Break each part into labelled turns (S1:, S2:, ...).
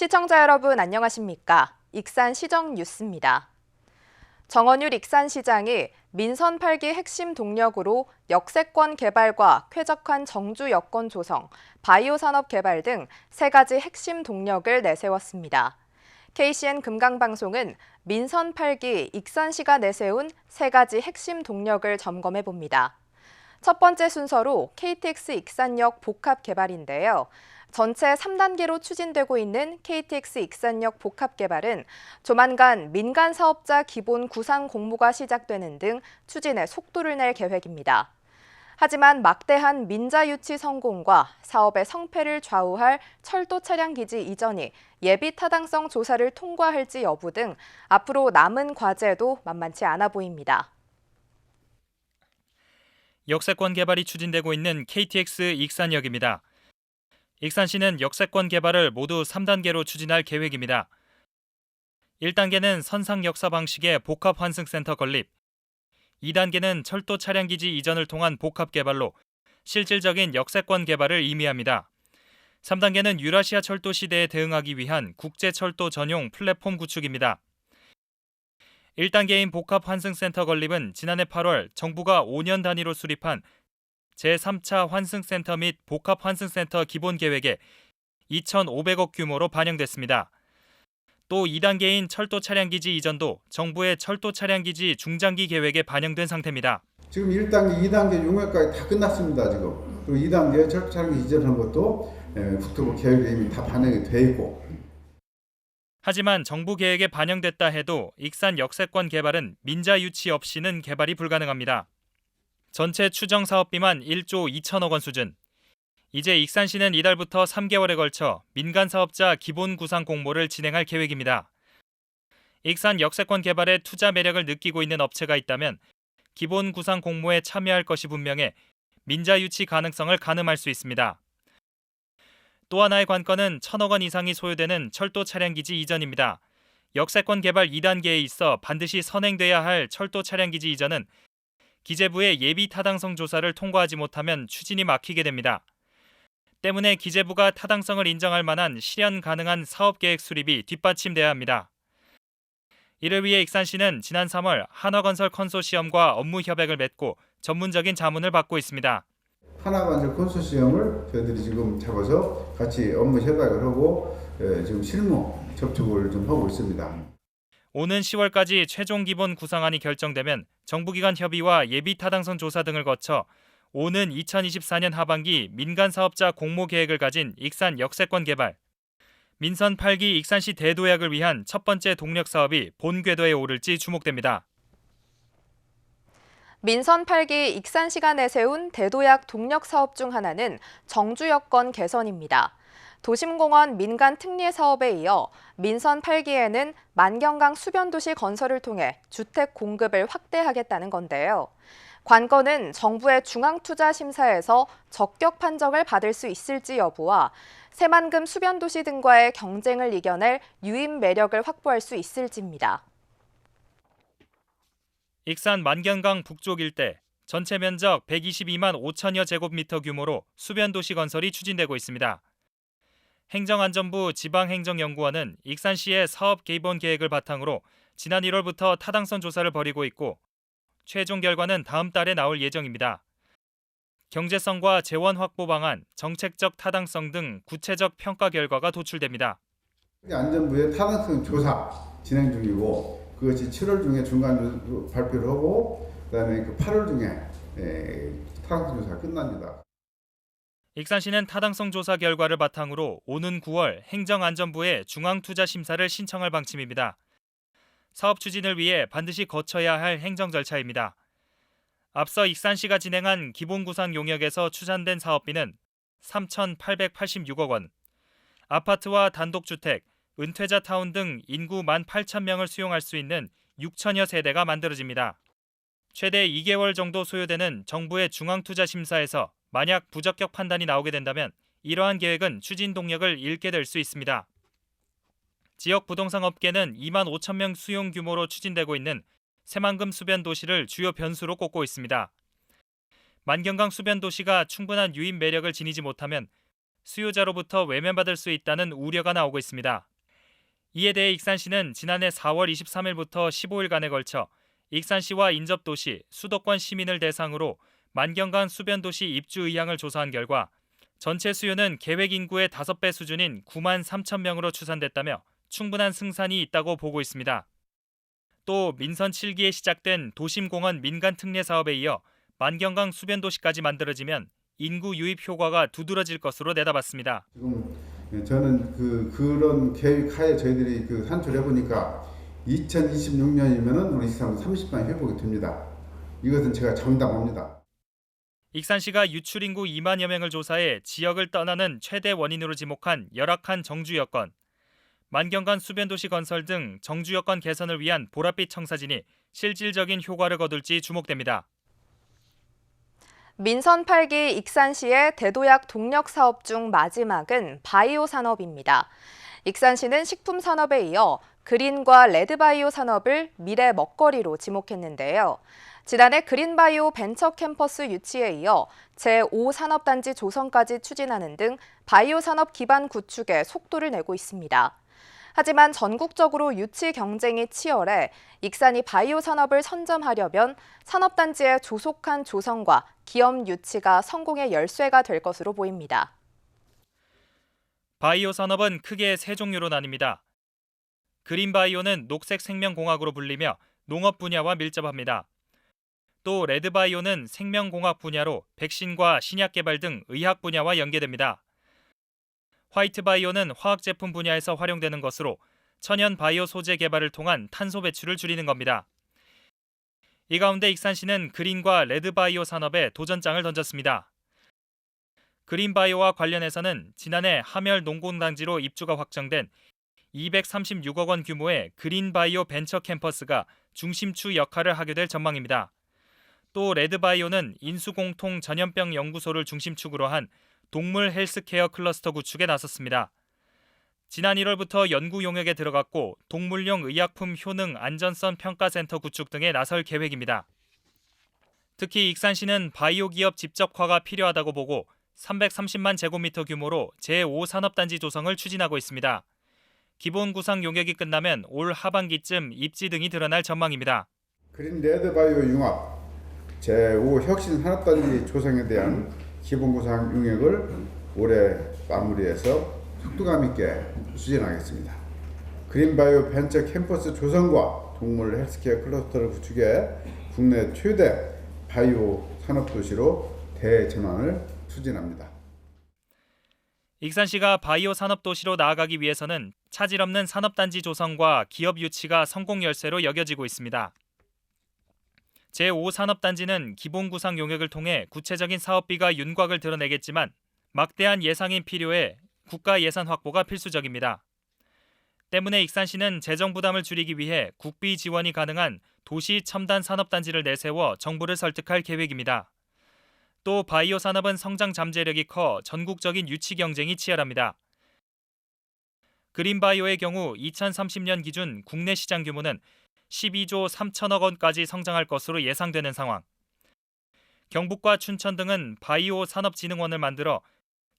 S1: 시청자 여러분 안녕하십니까? 익산 시정 뉴스입니다. 정원율 익산시장이 민선 8기 핵심 동력으로 역세권 개발과 쾌적한 정주 여건 조성, 바이오 산업 개발 등 3가지 핵심 동력을 내세웠습니다. KCN 금강방송은 민선 8기 익산시가 내세운 3가지 핵심 동력을 점검해 봅니다. 첫 번째 순서로 KTX 익산역 복합 개발인데요. 전체 3단계로 추진되고 있는 KTX 익산역 복합 개발은 조만간 민간 사업자 기본 구상 공모가 시작되는 등 추진에 속도를 낼 계획입니다. 하지만 막대한 민자 유치 성공과 사업의 성패를 좌우할 철도 차량 기지 이전이 예비 타당성 조사를 통과할지 여부 등 앞으로 남은 과제도 만만치 않아 보입니다.
S2: 역세권 개발이 추진되고 있는 KTX 익산역입니다. 익산시는 역세권 개발을 모두 3단계로 추진할 계획입니다. 1단계는 선상 역사 방식의 복합 환승센터 건립, 2단계는 철도 차량 기지 이전을 통한 복합 개발로 실질적인 역세권 개발을 의미합니다. 3단계는 유라시아 철도 시대에 대응하기 위한 국제 철도 전용 플랫폼 구축입니다. 1단계인 복합 환승센터 건립은 지난해 8월 정부가 5년 단위로 수립한 제3차 환승센터 및 복합 환승센터 기본 계획에 2,500억 규모로 반영됐습니다. 또 2단계인 철도 차량 기지 이전도 정부의 철도 차량 기지 중장기 계획에 반영된 상태입니다.
S3: 지금 1단계, 2단계 용역까지 다 끝났습니다. 지금. 그리고 2단계 철도 차량 이전한 것도 국토부 계획에 이미 다 반영이 돼 있고.
S2: 하지만 정부 계획에 반영됐다 해도 익산 역세권 개발은 민자 유치 없이는 개발이 불가능합니다. 전체 추정 사업비만 1조 2천억 원 수준. 이제 익산시는 이달부터 3개월에 걸쳐 민간 사업자 기본 구상 공모를 진행할 계획입니다. 익산 역세권 개발에 투자 매력을 느끼고 있는 업체가 있다면 기본 구상 공모에 참여할 것이 분명해 민자 유치 가능성을 가늠할 수 있습니다. 또 하나의 관건은 1,000억 원 이상이 소요되는 철도 차량 기지 이전입니다. 역세권 개발 2단계에 있어 반드시 선행돼야 할 철도 차량 기지 이전은 기재부의 예비 타당성 조사를 통과하지 못하면 추진이 막히게 됩니다. 때문에 기재부가 타당성을 인정할 만한 실현 가능한 사업계획 수립이 뒷받침돼야 합니다. 이를 위해 익산시는 지난 3월 한화건설 컨소시엄과 업무 협약을 맺고 전문적인 자문을 받고 있습니다.
S3: 하나건설 컨소시엄을 저희들이 지금 잡아서 같이 업무 협약을 하고 지금 실무 접촉을 좀 하고 있습니다.
S2: 오는 10월까지 최종 기본 구상안이 결정되면 정부기관 협의와 예비 타당성 조사 등을 거쳐 오는 2024년 하반기 민간 사업자 공모 계획을 가진 익산 역세권 개발. 민선 8기 익산시 대도약을 위한 첫 번째 동력 사업이 본 궤도에 오를지 주목됩니다.
S1: 민선 8기 익산시가 내세운 대도약 동력 사업 중 하나는 정주 여건 개선입니다. 도심공원 민간 특례 사업에 이어 민선 8기에는 만경강 수변도시 건설을 통해 주택 공급을 확대하겠다는 건데요. 관건은 정부의 중앙투자심사에서 적격 판정을 받을 수 있을지 여부와 새만금 수변도시 등과의 경쟁을 이겨낼 유인 매력을 확보할 수 있을지입니다.
S2: 익산 만경강 북쪽 일대 전체 면적 122만 5천여 제곱미터 규모로 수변도시 건설이 추진되고 있습니다. 행정안전부 지방행정연구원은 익산시의 사업 기본 계획을 바탕으로 지난 1월부터 타당성 조사를 벌이고 있고 최종 결과는 다음 달에 나올 예정입니다. 경제성과 재원 확보 방안, 정책적 타당성 등 구체적 평가 결과가 도출됩니다.
S3: 안전부의 타당성 조사 진행 중이고 그것이 7월 중에 중간 발표를 하고 그다음에 8월 중에 타당성 조사가 끝납니다.
S2: 익산시는 타당성 조사 결과를 바탕으로 오는 9월 행정안전부에 중앙투자심사를 신청할 방침입니다. 사업 추진을 위해 반드시 거쳐야 할 행정 절차입니다. 앞서 익산시가 진행한 기본구상 용역에서 추산된 사업비는 3,886억 원, 아파트와 단독주택, 은퇴자 타운 등 인구 18,000명을 수용할 수 있는 6천여 세대가 만들어집니다. 최대 2개월 정도 소요되는 정부의 중앙투자심사에서 만약 부적격 판단이 나오게 된다면 이러한 계획은 추진 동력을 잃게 될 수 있습니다. 지역 부동산 업계는 2만 5천 명 수용 규모로 추진되고 있는 새만금 수변도시를 주요 변수로 꼽고 있습니다. 만경강 수변도시가 충분한 유인 매력을 지니지 못하면 수요자로부터 외면받을 수 있다는 우려가 나오고 있습니다. 이에 대해 익산시는 지난해 4월 23일부터 15일간에 걸쳐 익산시와 인접도시, 수도권 시민을 대상으로 만경강 수변도시 입주 의향을 조사한 결과 전체 수요는 계획 인구의 5배 수준인 9만 3천 명으로 추산됐다며 충분한 승산이 있다고 보고 있습니다. 또 민선 7기에 시작된 도심공원 민간 특례 사업에 이어 만경강 수변도시까지 만들어지면 인구 유입 효과가 두드러질 것으로 내다봤습니다.
S3: 지금 저는 그런 계획하에 저희들이 산출해 보니까 2026년이면은 우리 익산 30만 회복이 됩니다. 이것은 제가 장담합니다.
S2: 익산시가 유출 인구 2만여 명을 조사해 지역을 떠나는 최대 원인으로 지목한 열악한 정주 여건, 만경강 수변도시 건설 등 정주 여건 개선을 위한 보랏빛 청사진이 실질적인 효과를 거둘지 주목됩니다.
S1: 민선 8기 익산시의 대도약 동력 사업 중 마지막은 바이오 산업입니다. 익산시는 식품 산업에 이어 그린과 레드바이오 산업을 미래 먹거리로 지목했는데요. 지난해 그린바이오 벤처 캠퍼스 유치에 이어 제5산업단지 조성까지 추진하는 등 바이오 산업 기반 구축에 속도를 내고 있습니다. 하지만 전국적으로 유치 경쟁이 치열해 익산이 바이오 산업을 선점하려면 산업단지의 조속한 조성과 기업 유치가 성공의 열쇠가 될 것으로 보입니다.
S2: 바이오 산업은 크게 세 종류로 나뉩니다. 그린바이오는 녹색 생명공학으로 불리며 농업 분야와 밀접합니다. 또 레드바이오는 생명공학 분야로 백신과 신약 개발 등 의학 분야와 연계됩니다. 화이트바이오는 화학제품 분야에서 활용되는 것으로 천연 바이오 소재 개발을 통한 탄소 배출을 줄이는 겁니다. 이 가운데 익산시는 그린과 레드바이오 산업에 도전장을 던졌습니다. 그린바이오와 관련해서는 지난해 하멸 농공단지로 입주가 확정된 236억 원 규모의 그린바이오 벤처 캠퍼스가 중심추 역할을 하게 될 전망입니다. 또 레드바이오는 인수공통 전염병 연구소를 중심축으로 한 동물 헬스케어 클러스터 구축에 나섰습니다. 지난 1월부터 연구 용역에 들어갔고 동물용 의약품 효능 안전성 평가센터 구축 등에 나설 계획입니다. 특히 익산시는 바이오 기업 집적화가 필요하다고 보고 330만 제곱미터 규모로 제5산업단지 조성을 추진하고 있습니다. 기본 구상 용역이 끝나면 올 하반기쯤 입지 등이 드러날 전망입니다.
S3: 그린 레드바이오 융합 제5 혁신 산업단지 조성에 대한 기본 구상 용역을 올해 마무리해서 속도감 있게 추진하겠습니다. 그린바이오 벤처 캠퍼스 조성과 동물 헬스케어 클러스터를 구축해 국내 최대 바이오 산업도시로 대전환을 추진합니다.
S2: 익산시가 바이오 산업도시로 나아가기 위해서는 차질 없는 산업단지 조성과 기업 유치가 성공 열쇠로 여겨지고 있습니다. 제5산업단지는 기본 구상 용역을 통해 구체적인 사업비가 윤곽을 드러내겠지만 막대한 예산이 필요해 국가 예산 확보가 필수적입니다. 때문에 익산시는 재정 부담을 줄이기 위해 국비 지원이 가능한 도시 첨단 산업단지를 내세워 정부를 설득할 계획입니다. 또 바이오 산업은 성장 잠재력이 커 전국적인 유치 경쟁이 치열합니다. 그린바이오의 경우 2030년 기준 국내 시장 규모는 12조 3천억 원까지 성장할 것으로 예상되는 상황. 경북과 춘천 등은 바이오 산업진흥원을 만들어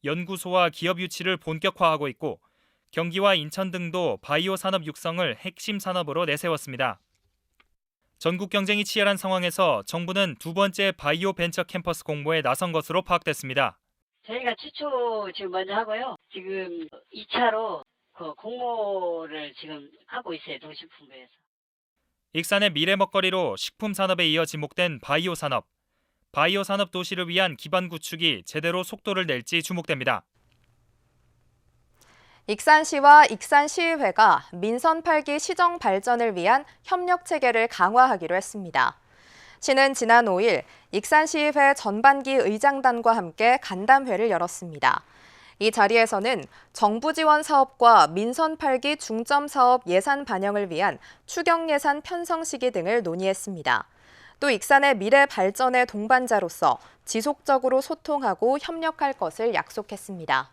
S2: 연구소와 기업 유치를 본격화하고 있고 경기와 인천 등도 바이오 산업 육성을 핵심 산업으로 내세웠습니다. 전국 경쟁이 치열한 상황에서 정부는 두 번째 바이오 벤처 캠퍼스 공모에 나선 것으로 파악됐습니다.
S4: 저희가 추초 지금 먼저 하고요. 지금 2차로 공모를 지금 하고 있어요. 도시품부에서.
S2: 익산의 미래 먹거리로 식품 산업에 이어 지목된 바이오 산업. 바이오 산업 도시를 위한 기반 구축이 제대로 속도를 낼지 주목됩니다.
S1: 익산시와 익산시의회가 민선 8기 시정 발전을 위한 협력 체계를 강화하기로 했습니다. 시는 지난 5일 익산시의회 전반기 의장단과 함께 간담회를 열었습니다. 이 자리에서는 정부 지원 사업과 민선 8기 중점 사업 예산 반영을 위한 추경 예산 편성 시기 등을 논의했습니다. 또 익산의 미래 발전의 동반자로서 지속적으로 소통하고 협력할 것을 약속했습니다.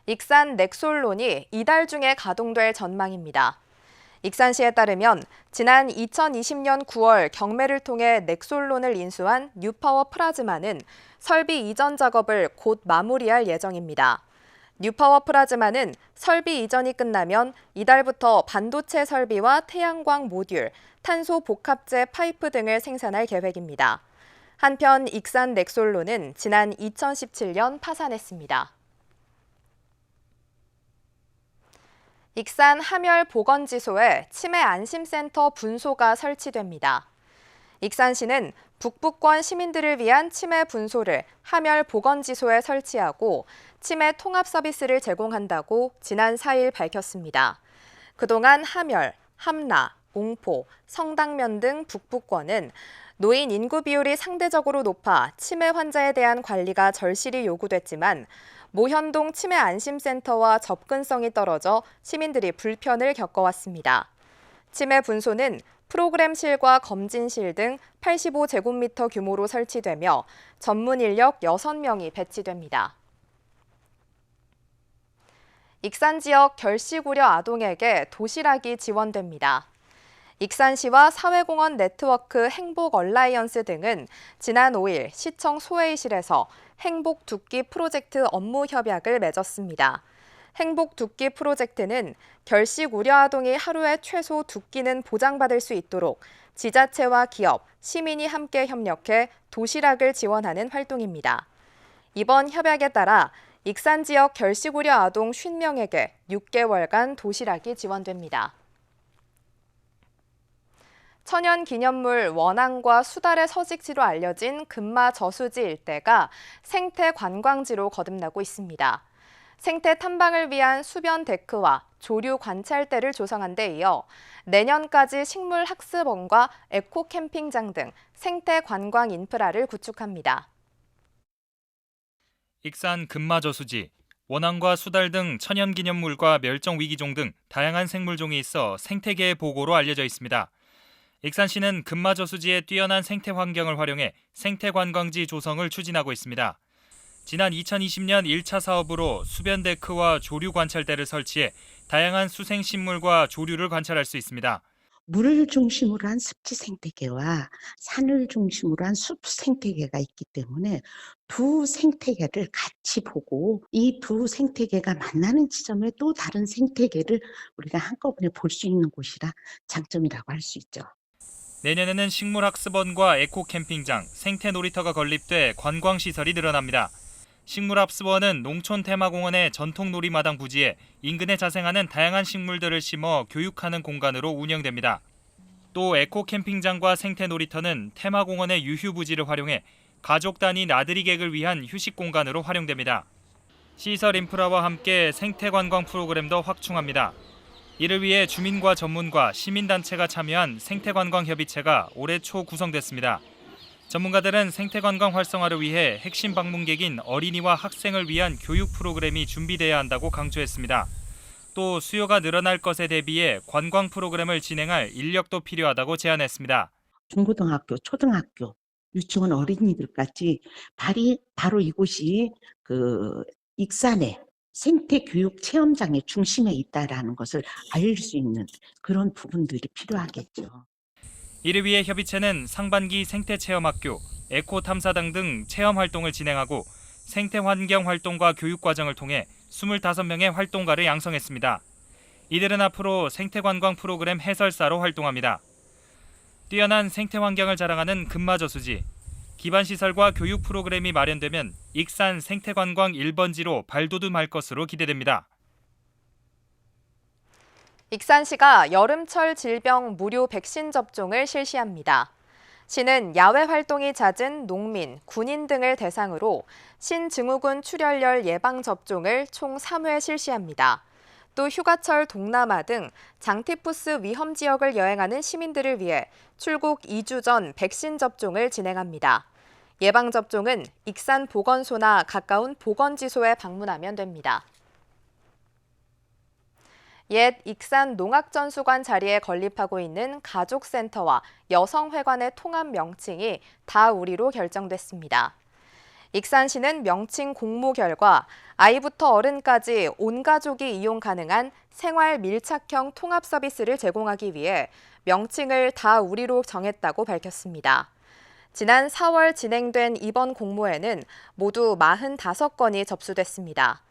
S1: 익산 넥솔론이 이달 중에 가동될 전망입니다. 익산시에 따르면 지난 2020년 9월 경매를 통해 넥솔론을 인수한 뉴파워 플라즈마는 설비 이전 작업을 곧 마무리할 예정입니다. 뉴파워 플라즈마는 설비 이전이 끝나면 이달부터 반도체 설비와 태양광 모듈, 탄소 복합재 파이프 등을 생산할 계획입니다. 한편 익산 넥솔로는 지난 2017년 파산했습니다. 익산 함열보건지소에 치매 안심센터 분소가 설치됩니다. 익산시는 북부권 시민들을 위한 치매 분소를 함열보건지소에 설치하고 치매 통합 서비스를 제공한다고 지난 4일 밝혔습니다. 그동안 함열, 함라, 옹포, 성당면 등 북부권은 노인 인구 비율이 상대적으로 높아 치매 환자에 대한 관리가 절실히 요구됐지만 모현동 치매 안심센터와 접근성이 떨어져 시민들이 불편을 겪어왔습니다. 치매 분소는 프로그램실과 검진실 등 85제곱미터 규모로 설치되며 전문 인력 6명이 배치됩니다. 익산 지역 결식우려 아동에게 도시락이 지원됩니다. 익산시와 사회공헌 네트워크 행복 얼라이언스 등은 지난 5일 시청 소회의실에서 행복 두끼 프로젝트 업무 협약을 맺었습니다. 행복 두끼 프로젝트는 결식 우려 아동이 하루에 최소 2끼는 보장받을 수 있도록 지자체와 기업, 시민이 함께 협력해 도시락을 지원하는 활동입니다. 이번 협약에 따라 익산 지역 결식 우려 아동 50명에게 6개월간 도시락이 지원됩니다. 천연기념물 원앙과 수달의 서식지로 알려진 금마 저수지 일대가 생태 관광지로 거듭나고 있습니다. 생태 탐방을 위한 수변 데크와 조류 관찰대를 조성한 데 이어 내년까지 식물학습원과 에코캠핑장 등 생태 관광 인프라를 구축합니다.
S2: 익산 금마저수지, 원앙과 수달 등 천연기념물과 멸종위기종 등 다양한 생물종이 있어 생태계의 보고로 알려져 있습니다. 익산시는 금마저수지의 뛰어난 생태 환경을 활용해 생태관광지 조성을 추진하고 있습니다. 지난 2020년 1차 사업으로 수변 데크와 조류 관찰대를 설치해 다양한 수생식물과 조류를 관찰할 수 있습니다.
S5: 물을 중심으로 한 습지 생태계와 산을 중심으로 한 숲 생태계가 있기 때문에 두 생태계를 같이 보고 이 두 생태계가 만나는 지점에 또 다른 생태계를 우리가 한꺼번에 볼 수 있는 곳이라 장점이라고 할 수 있죠.
S2: 내년에는 식물학습원과 에코캠핑장, 생태놀이터가 건립돼 관광시설이 늘어납니다. 식물학습원은 농촌 테마공원의 전통 놀이마당 부지에 인근에 자생하는 다양한 식물들을 심어 교육하는 공간으로 운영됩니다. 또 에코캠핑장과 생태놀이터는 테마공원의 유휴부지를 활용해 가족 단위 나들이 객을 위한 휴식 공간으로 활용됩니다. 시설 인프라와 함께 생태관광 프로그램도 확충합니다. 이를 위해 주민과 전문가, 시민단체가 참여한 생태관광협의체가 올해 초 구성됐습니다. 전문가들은 생태관광 활성화를 위해 핵심 방문객인 어린이와 학생을 위한 교육 프로그램이 준비돼야 한다고 강조했습니다. 또 수요가 늘어날 것에 대비해 관광 프로그램을 진행할 인력도 필요하다고 제안했습니다.
S5: 중고등학교, 초등학교, 유치원 어린이들까지 바로 이곳이 익산의 생태교육 체험장의 중심에 있다라는 것을 알릴 수 있는 그런 부분들이 필요하겠죠.
S2: 이를 위해 협의체는 상반기 생태체험학교, 에코탐사당 등 체험 활동을 진행하고 생태환경 활동과 교육 과정을 통해 25명의 활동가를 양성했습니다. 이들은 앞으로 생태관광 프로그램 해설사로 활동합니다. 뛰어난 생태환경을 자랑하는 금마저수지, 기반시설과 교육 프로그램이 마련되면 익산 생태관광 1번지로 발돋움할 것으로 기대됩니다.
S1: 익산시가 여름철 질병 무료 백신 접종을 실시합니다. 시는 야외 활동이 잦은 농민, 군인 등을 대상으로 신증후군 출혈열 예방 접종을 총 3회 실시합니다. 또 휴가철 동남아 등 장티푸스 위험 지역을 여행하는 시민들을 위해 출국 2주 전 백신 접종을 진행합니다. 예방 접종은 익산 보건소나 가까운 보건지소에 방문하면 됩니다. 옛 익산 농악전수관 자리에 건립하고 있는 가족센터와 여성회관의 통합 명칭이 다 우리로 결정됐습니다. 익산시는 명칭 공모 결과 아이부터 어른까지 온 가족이 이용 가능한 생활 밀착형 통합 서비스를 제공하기 위해 명칭을 다 우리로 정했다고 밝혔습니다. 지난 4월 진행된 이번 공모에는 모두 45건이 접수됐습니다.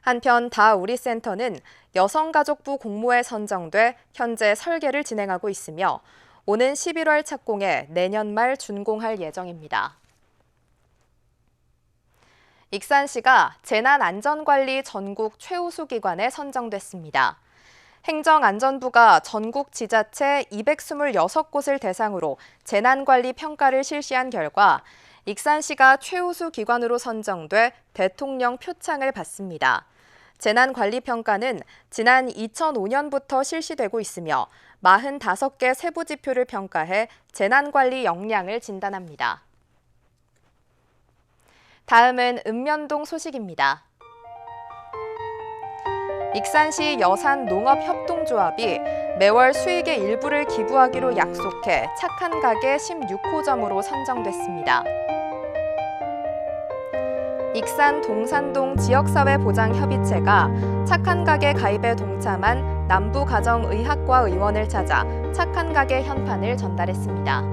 S1: 한편 다우리센터는 여성가족부 공모에 선정돼 현재 설계를 진행하고 있으며 오는 11월 착공해 내년 말 준공할 예정입니다. 익산시가 재난안전관리 전국 최우수 기관에 선정됐습니다. 행정안전부가 전국 지자체 226곳을 대상으로 재난관리 평가를 실시한 결과 익산시가 최우수 기관으로 선정돼 대통령 표창을 받습니다. 재난관리평가는 지난 2005년부터 실시되고 있으며 45개 세부지표를 평가해 재난관리 역량을 진단합니다. 다음은 읍면동 소식입니다. 익산시 여산농업협동조합이 매월 수익의 일부를 기부하기로 약속해 착한 가게 16호점으로 선정됐습니다. 익산 동산동 지역사회보장협의체가 착한 가게 가입에 동참한 남부가정의학과 의원을 찾아 착한 가게 현판을 전달했습니다.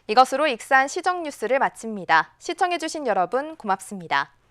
S1: 이것으로 익산 시정 뉴스를 마칩니다. 시청해주신 여러분 고맙습니다.